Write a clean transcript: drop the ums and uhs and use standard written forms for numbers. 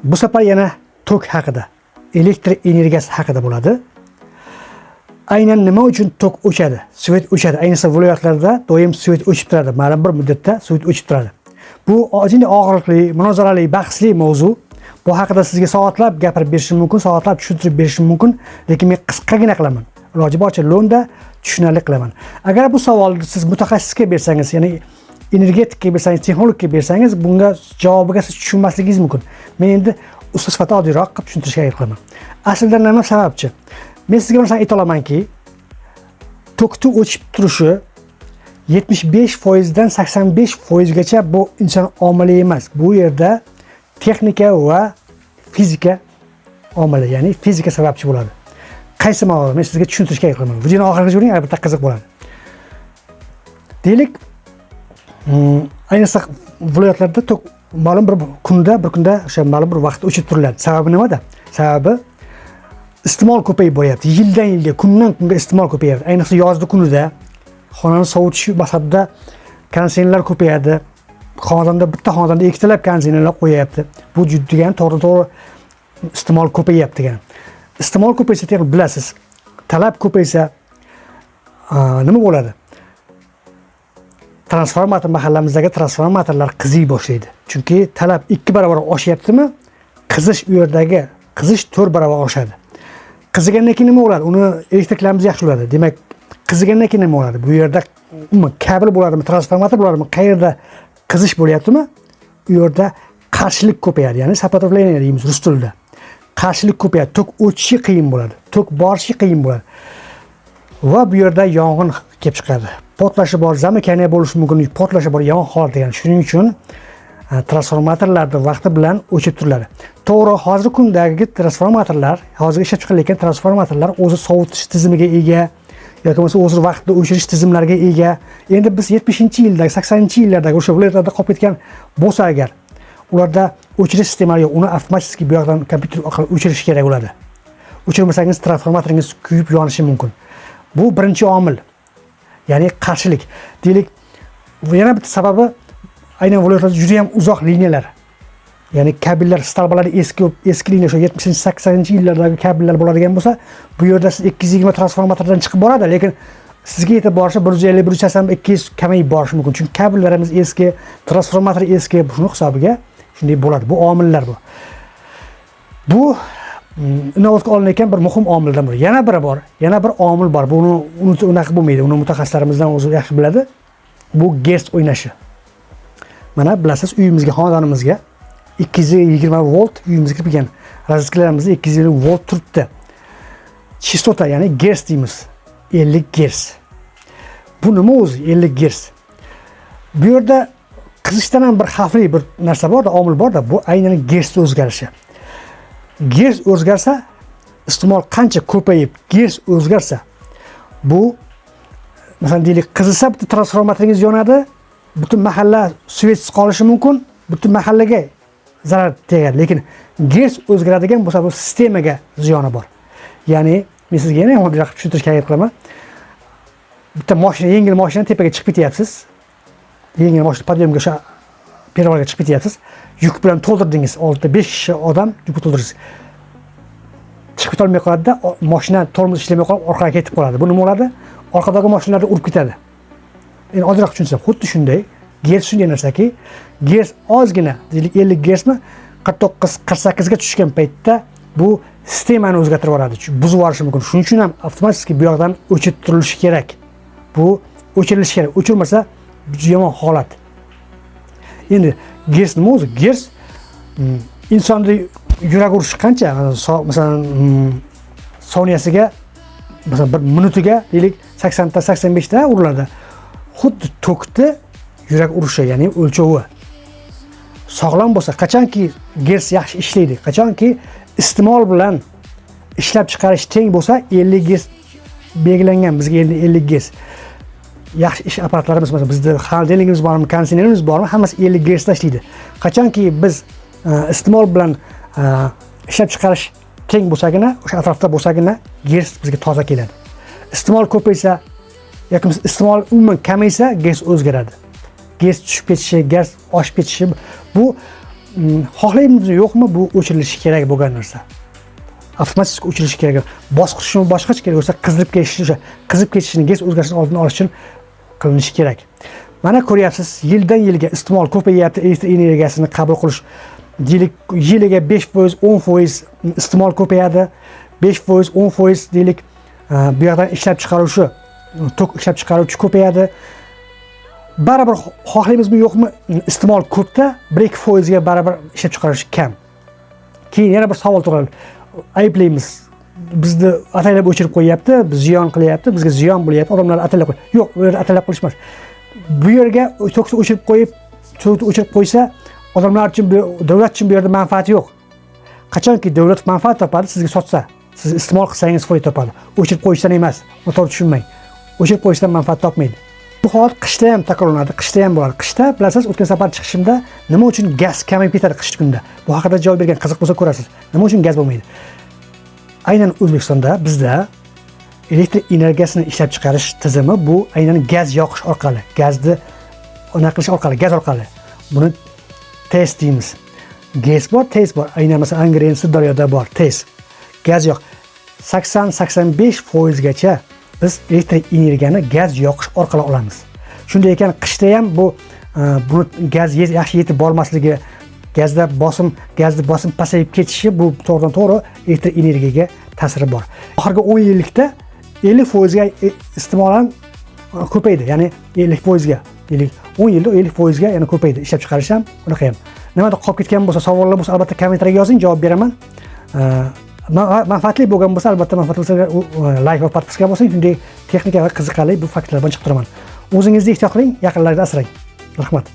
Bu safar yana tok haqida, elektr energiyasi haqida bo'ladi. Aynan nima uchun tok o'chadi, svet o'chadi? Ayniqsa viloyatlarda doim svet o'chib turadi. Ma'lum bir muddatda svet o'chib turadi. Bu ojinli og'riqli, munozarali, bahsli mavzu. Bu haqida sizga soatlab gapirib berishim mumkin, soatlab tushuntirib berishim mumkin, lekin men qisqagina qilaman. Iloji boricha lo'nda tushunarli qilaman. Agar bu savolni siz mutaxassisga bersangiz, ya'ni energetikga bersangiz, texnologga bersangiz, bunga javobiga siz tushunmasligingiz mumkin. Men endi usta sifatida oddiyroq qilib tushuntirishga harakat qilaman. Aslida nima sababchi? Men sizga bir narsa ayta olamanki, tokni o'chib turishi 75% dan 85% gacha bu inson omili emas. Bu yerda texnika va fizika omili, ya'ni fizika sababchi bo'ladi. Qaysi ma'lumot? Men sizga tushuntirishga harakat qilaman. Videoni oxirigacha ko'ring, albatta qiziq bo'ladi. Deylik, ayniqsa viloyatlarda tok ma'lum bir kunda o'sha ma'lum bir vaqtda o'chib turiladi. Sababi nimada? Sababi iste'mol ko'payib boryapti. Yildan yilga, kundan kunga iste'mol ko'payapti. Ayniqsa yozda kunida xonani sovutish maqsadida konditsionerlar ko'payadi. Bitta xonadonda ikkitalab konditsionerlar qo'yapti. Bu juddigan to'g'ri-to'g'ri iste'mol ko'payapti degan. Iste'mol ko'paysa, bilasiz, talab ko'paysa nima bo'ladi? Transformator, mahallamizdagi transformatorlar qiziy boshlaydi. Chunki talab 2 barobar oshyaptimi? Qizish u yerdagi qizish 4 barobar oshadi. Qizigandan keyin nima bo'ladi? Uni elektriklarimiz yaxshi bo'ladi. Demak, qizigandan keyin nima bo'ladi? Bu yerda kabel bo'ladimi, transformator bo'ladimi? Qayerda qizish bo'lyaptimi? U yerda qarshilik ko'payadi. Ya'ni sопротивление deymiz rus tilida. Qarshilik ko'payadi. Tok o'chishi qiyin bo'ladi. Tok borishi qiyin bo'ladi. Va bu yerda yong'in kelib chiqadi. Portlashi bor, zamikaniya bo'lishi mumkin, portlashi bor, yong'in holati degan. Shuning uchun transformatorlarni vaqti bilan o'chib turiladi. To'g'ri, hozirgi kundagi transformatorlar, hozir ishlab chiqarilayotgan transformatorlar o'zi sovutish tizimiga ega yoki bo'lmasa o'zi vaqtida o'chirish tizimlariga ega. Endi biz 70-yildagi, 80-yillardagi o'sha viloyatlarda qolib ketgan bo'lsa agar, ularda o'chirish sistemasi yo'q, uni avtomatik bu yoqdan kompyuter orqali o'chirish kerak bo'ladi. O'chirmasangiz transformatoringiz kuyib yonishi mumkin. Bu birinchi omil. Ya'ni qarshilik. Deylik, yana bitta sababi aynan viloyatlarda juda ham uzoq liniyalar. Ya'ni kabellar, stolbalar eski liniya, o'sha 70-80-yillardagi kabellar bo'ladigan bo'lsa, bu yerda siz 220 transformatordan chiqib boradi, lekin sizga yetib borishi 150, 180, 200 kamayib borishi mumkin. Chunki kabellarimiz eski, transformator eski, shuni hisobiga shunday bo'ladi. Bu omillar bu. Bu inobatga olinayotgan bir muhim omildan biri. Yana biri bor, yana bir omil bor. Buni unaqa bo'lmaydi. Uni mutaxassislarimizdan o'zi yaxshi biladi. Bu gerts o'ynashi. Mana bilasiz, uyimizga, xonadonimizga 220 volt uyimizga kirgan razvedkalarimiz 220 volt turibdi. Chistota, ya'ni gerts deymiz. 50 gerts. Bu nima o'zi 50 gerts? Bu yerda qizishdan ham bir xavfli bir narsa bor-da, omil bor-da, bu aynan gerts o'zgarishi. Gerts o'zgarsa, iste'mol qancha ko'payib, gerts o'zgarsa, bu masalan deylik, qizilsa bitta transformatoringiz yonadi, butun mahalla svetsiz qolishi mumkin, butun mahallaga zarar tegadi. Lekin gerts o'zgaradigan bo'lsa, bu sistemaga ziyoni bor. Ya'ni men sizga yana oddiy tushuntirishga harakat qilaman. Bitta mashina, yengil mashina tepaga chiqib ketyapsiz. Yengil mashina podyomga o'sha perronga chiqib ketyapsiz. Yuk bilan to'ldirdingiz. Oldida 5 kishi odam yuk to'ldirdingiz. Chiqib ketolmay qoladi-da, mashina tormoz ishlamay qolib orqaga ketib qoladi. Bu nima bo'ladi? Orqadagi mashinalarni urib ketadi. Endi oddiyroq tushunsam, xuddi shunday, gerts shunday narsaki, gerts ozgina, deylik 50 gertsmi 49-48 ga tushgan paytda bu sistemani o'zgartirib yuboradi, buzib yuborishi mumkin. Shuning uchun ham avtomatik bu yoqdan o'chirib turilishi kerak. Bu o'chirilishi kerak. O'chirmasa juda yomon holat. Endi gerts nima o'zi? Gerts insonning yurak urishi qancha? Masalan, soniyasiga, masalan, bir minutiga deylik 80 ta 85 ta uriladi. Xuddi tokda yurak urishi, ya'ni o'lchovi sog'lom bo'lsa, qachonki gerts yaxshi ishlaydi, qachonki iste'mol bilan ishlab chiqarish teng bo'lsa, 50 gerts belgilangan. Bizga endi 50 gerts yaxshi ish apparatlarimiz, masalan, bizda xolodilnikimiz bormi, konditsionerimiz bormi, hammasi 50 gertsda ishlaydi. Qachonki biz iste'mol bilan ishlab chiqarish teng bo'lsagina, o'sha atrofda bo'lsagina gerts bizga toza keladi. Iste'mol ko'paysa yoki iste'mol umuman kamaysa, gerts o'zgaradi. Gerts tushib ketishi, gerts oshib ketishi, bu xohlaymizmi yo'qmi, bu o'chirilishi kerak bo'lgan narsa. Avtomatik o'chirilishi kerak. Bosqichni boshqacha kerak bo'lsa, qizib ketishini, gaz o'zgarishini oldini olish uchun qilinishi kerak. Mana ko'ryapsiz, yildan yilga iste'mol ko'payyapti, elektr energiyasini qabul qilish. Yiliga 5%, 10% iste'mol ko'payadi. 5%, 10% deylik, bu yoqdan ishlab chiqaruvchi, tok ishlab chiqaruvchi ko'payadi. Baribir xohlaymizmi yo'qmi, iste'mol ko'pda, 1-2% ga baribir ishlab chiqarish kam. Keyin yana bir savol tug'iladi. Ayblaymiz. Bizni ataylab o'chirib qo'yapti, biz ziyon qilyapti, bizga ziyon bo'lyapti, odamlar ataylab qo'yadi. Yo'q, bu yerda ataylab qilish emas. Bu yerga tokni o'chirib qo'ysa, odamlar uchun, davlat uchun bu yerda manfaati yo'q. Qachonki davlat manfaat topadi, sizga sotsa, siz iste'mol qilsangiz foyda topadi. O'chirib qo'yishdan emas, uni to'g'ri tushunmang. O'chirib qo'yishdan manfaat topmaydi. Bu holat qishda ham takrorlanadi, qishda ham bo'ladi. Qishda bilasiz, o'tgan safar chiqishimda nima uchun gaz kamayib ketadi qish kunda? Bu haqida javob bergan, qiziq bo'lsa ko'rasiz. Nima uchun gaz bo'lmaydi? Aynan O'zbekistonda bizda elektr energiyasini ishlab chiqarish tizimi bu aynan gaz yoqish orqali, gazni qilish orqali, gaz orqali. Buni TES deymiz. Gaz bor, TES bor. Aynan masalan Angren, Sirdaryoda bor TES. Gaz yoq. 80-85% gacha biz elektr energiyani gaz yoqish orqali olamiz. Shunday ekan, qishda ham bu gaz yaxshi yetib bormasligi, gazni bosim pasayib ketishi, bu to'g'ridan-to'g'ri elektr energiyaga ta'siri bor. Oxirgi 10 yillikda 50% ga iste'mol ham ko'paydi. Ya'ni 50% ga, 10 yilda 50% ga yana ko'paydi. Ishlab chiqarish ham unaqa ham. Nimada qolib ketgan bo'lsa, savollar bo'lsa, albatta kommentariyaga yozing, javob beraman. Manfaatli bo'lgan bo'lsa, albatta manfaat bo'lsa, like va podpiska bosing. Shunday texnika va qiziqarli bu faktlar bilan chiqib turaman. O'zingizni ehtiyot qiling, yaqinlarni asrang. Rahmat.